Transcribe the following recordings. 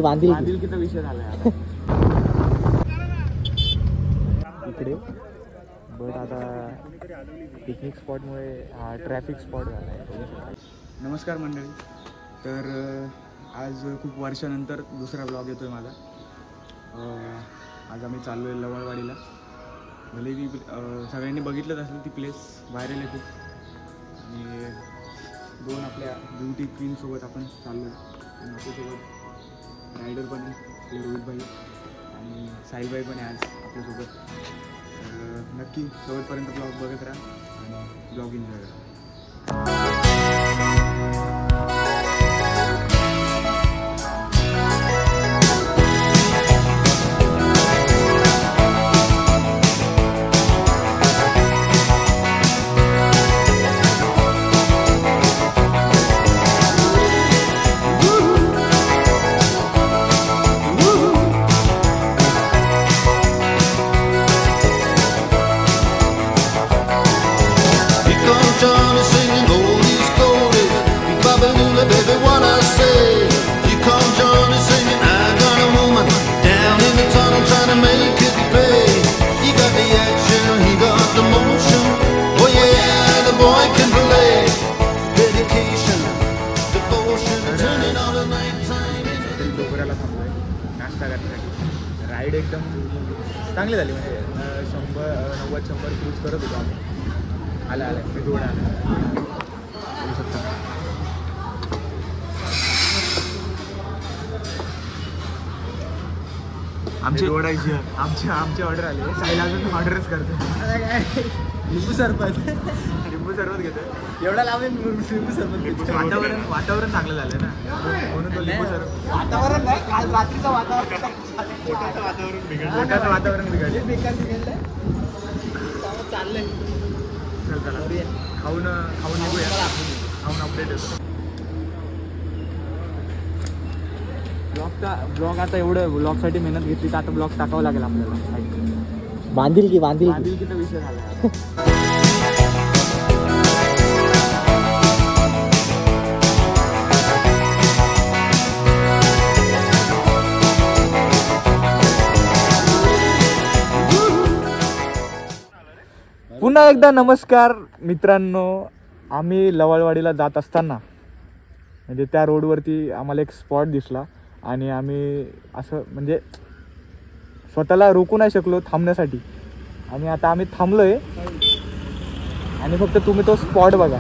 बांधिलकीचा विषय झाला इकडे. बट आता पिकनिक स्पॉटमुळे हा ट्रॅफिक स्पॉट झाला आहे. नमस्कार मंडळी. तर आज खूप वर्षानंतर दुसरा ब्लॉग येतो आहे माझा. आज आम्ही चाललो आहे लवळवाडीला. भले ती सगळ्यांनी बघितलंच असेल, ती प्लेस व्हायरल आहे खूप. आणि दोन आपल्या ब्युटी क्वीनसोबत आपण चाललो आहे. आणि आपल्यासोबत रायडर पण आहे, रोहित भाई आणि साहिल भाई पण आहे आज आपल्यासोबत. नक्की शेवटपर्यंत ब्लॉग बघत राहा आणि ब्लॉग एन्जॉय करा. नाश्ता करण्यासाठी राईड एकदम चांगली झाली. म्हणजे 100-90 क्रूज करत होतो आम्ही. आला मी दोन बोलू शकता. आमची ऑर्डर आली. साहिल अजून ऑर्डरच करतो. लिंबू सरबत घेतो. एवढा लांब लिंबू सरबत. वातावरण चांगलं झालं ना, म्हणून तो लिंबू सरबत. वातावरण नाही, काल रात्रीचं वातावरण बिघडलं. चाललंय. चल चला खाऊन निघूया. खाऊन अपडेट येतो. ब्लॉग आता एवढं ब्लॉगसाठी मेहनत घेतली तर आता ब्लॉग टाकावं लागेल आपल्याला. बांधिलकीचा विषय झाला. पुन्हा एकदा नमस्कार मित्रांनो. आम्ही लवळवाडीला जात असताना म्हणजे त्या रोडवरती आम्हाला एक स्पॉट दिसला आणि आम्ही असं म्हणजे स्वतःला रोखू नाही शकलो थांबण्यासाठी. आणि आता आम्ही थांबलो आहे आणि फक्त तुम्ही तो स्पॉट बघा,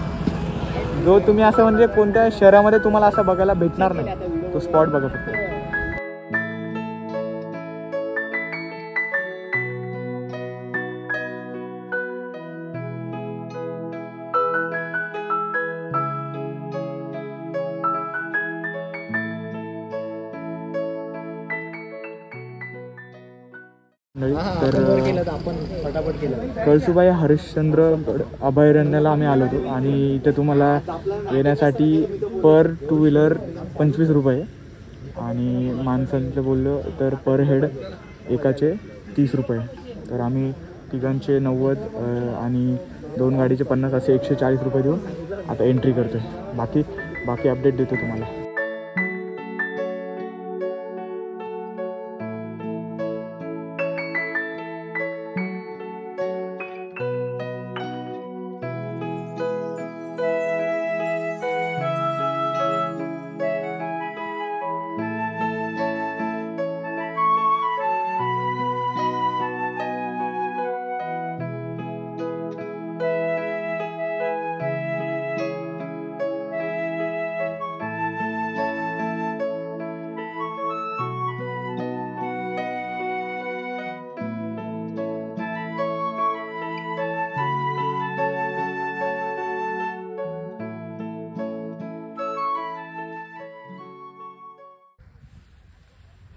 जो तुम्ही असं म्हणजे कोणत्या शहरामध्ये तुम्हाला असं बघायला भेटणार नाही. तो स्पॉट बघा फक्त. तर कळसुबाई हरिश्चंद्रगड अभयारण्याला आम्ही आलो होतो आणि इथे तुम्हाला येण्यासाठी पर 2 व्हीलर 25 रुपये आणि माणसांचं बोललं तर पर हेड एकाचे 30 रुपये. तर आम्ही तिघांचे 90 आणि 2 गाडीचे 50 असे 140 रुपये देऊन आता एंट्री करतो आहे. बाकी अपडेट देतो तुम्हाला.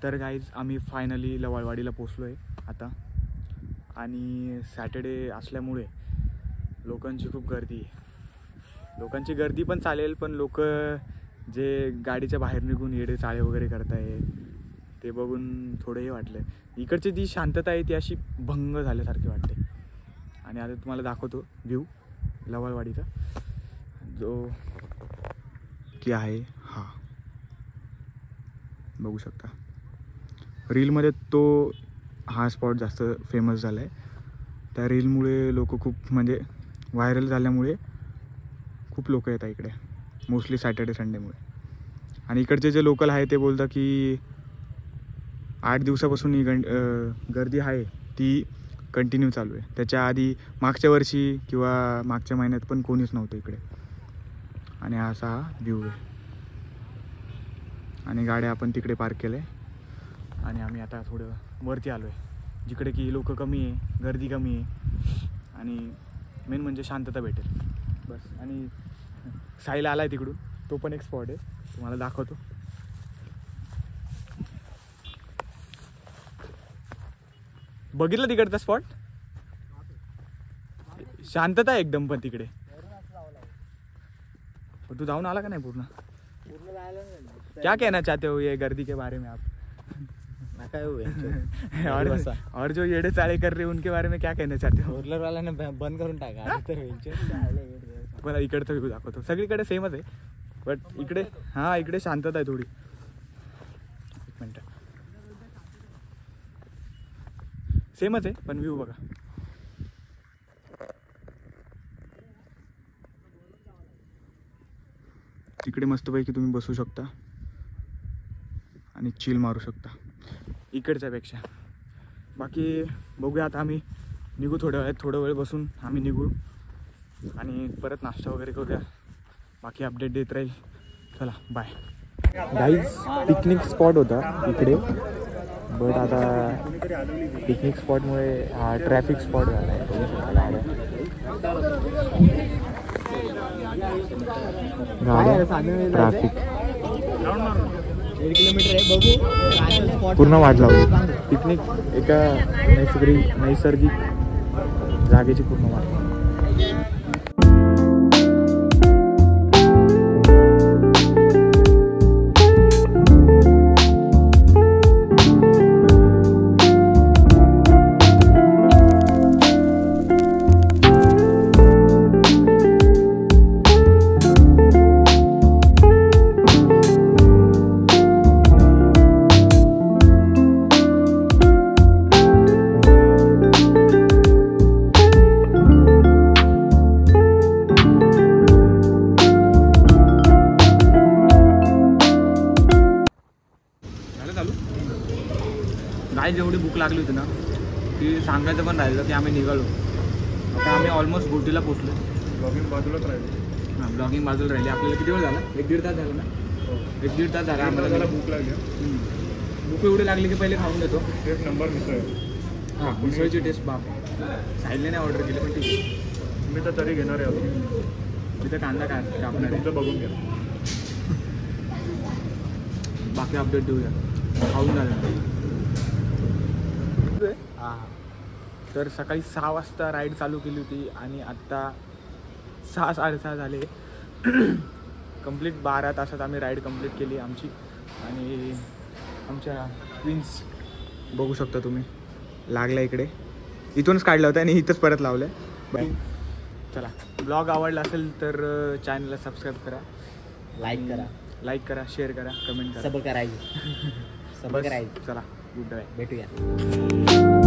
तर गाईज आम्ही फायनली लवळवाडीला पोचलो आहे आता. आणि सॅटर्डे असल्यामुळे लोकांची खूप गर्दी आहे. लोकांची गर्दी पण चालेल, पण लोक जे गाडीच्या बाहेर निघून येडे चाळे वगैरे करताय ते बघून थोडं हे वाटलं. इकडची जी शांतता आहे ती अशी भंग झाल्यासारखी वाटते. आणि आता तुम्हाला दाखवतो व्ह्यू लवळवाडीचा जो की आहे हा. बघू शकता. रीलमध्ये तो हा स्पॉट जास्त फेमस झाला आहे. त्या रीलमुळे लोक खूप म्हणजे व्हायरल झाल्यामुळे खूप लोक येतात इकडे, मोस्टली सॅटर्डे संडेमुळे. आणि इकडचे जे लोकल आहे ते बोलतात की 8 दिवसापासून ही गर्दी आहे ती कंटिन्यू चालू आहे. त्याच्या आधी मागच्या वर्षी किंवा मागच्या महिन्यात पण कोणीच नव्हतं इकडे. आणि असा हा व्ह्यू आहे. आणि गाड्या आपण तिकडे पार्क केल्या आणि आम्ही आता थोडं वरती आलो आहे, जिकडे की लोक कमी आहे, गर्दी कमी आहे आणि मेन म्हणजे शांतता भेटेल बस. आणि साहिल आला आहे तिकडून, तो पण एक स्पॉट आहे, तुम्हाला दाखवतो. बघितलं तिकडचा स्पॉट, शांतता आहे एकदम. पण तिकडे तू जाऊन आला का नाही पूर्ण? क्या कहना चाहते हो ये गर्दी के बारे में आप? और जो येड़े चाळे कर रहे हैं उनके बारे में क्या कहना चाहते हो? रोलर वाल्याने बंद करून टाका. पण इकडचं व्ह्यू दाखवतो. सगळीकडे सेमच आहे बट इकडे इकडे शांतता आहे थोडी. एक मिनिट, सेमच आहे पण व्ह्यू बघा. तिकडे मस्तपैकी तुम्ही बसू शकता आणि चिल मारू शकता इकडच्या पेक्षा. बाकी बघूया आता, आम्ही निघू थोडं वेळ बसून आम्ही निघू आणि परत नाश्ता वगैरे करूया. बाकी अपडेट देत राहील. चला बाय. गाईज पिकनिक स्पॉट होता इकडे, बट आता पिकनिक स्पॉटमुळे हा ट्रॅफिक स्पॉट झाला आहे. ट्रॅफिक 1 किलोमीटर आहे बघू. पूर्ण वाट लावली. पिकनिक एका नैसर्गिक जागेची पूर्ण वाट. काय जेवढी भूक लागली होती ना ती सांगायचं पण राहिलं की आम्ही निघालो. आता आम्ही ऑलमोस्ट बोटीला पोचलो. ब्लॉगिंग बाजूलाच राहिली. हां, ब्लॉगिंग बाजूला राहिली. आपल्याला किती वेळ झाला? 1-1.5 तास झाला ना? 1-1.5 तास झाला आम्हाला. भूक लागली. भूक एवढी लागली की पहिले खाऊन घेतो. एक नंबर मिसळ. हां, मिसळची टेस्ट बाप. साहिलने नाही ऑर्डर केली पण ठीक आहे. मी तर तरी घेणार आहे अजून. तिथं कांदा काय कापणार आहे बघून घ्या. बाकी अपडेट देऊया. खाऊन झालं. तर सकाळी 6 वाजता राईड चालू केली होती आणि आत्ता 6-6:30 झाले. कंप्लीट 12 तासात आम्ही राईड कंप्लीट केली आमची. आणि आमच्या ट्विन्स बघू शकता तुम्ही, लागला इकडे. इथूनच काढलं होतं आणि इथंच परत लावलं. बाय. चला, ब्लॉग आवडला असेल तर चॅनलला सबस्क्राईब करा, लाईक करा, शेअर करा, कमेंट करा. सब करायचं. चला, गुड बाय. भेटूया.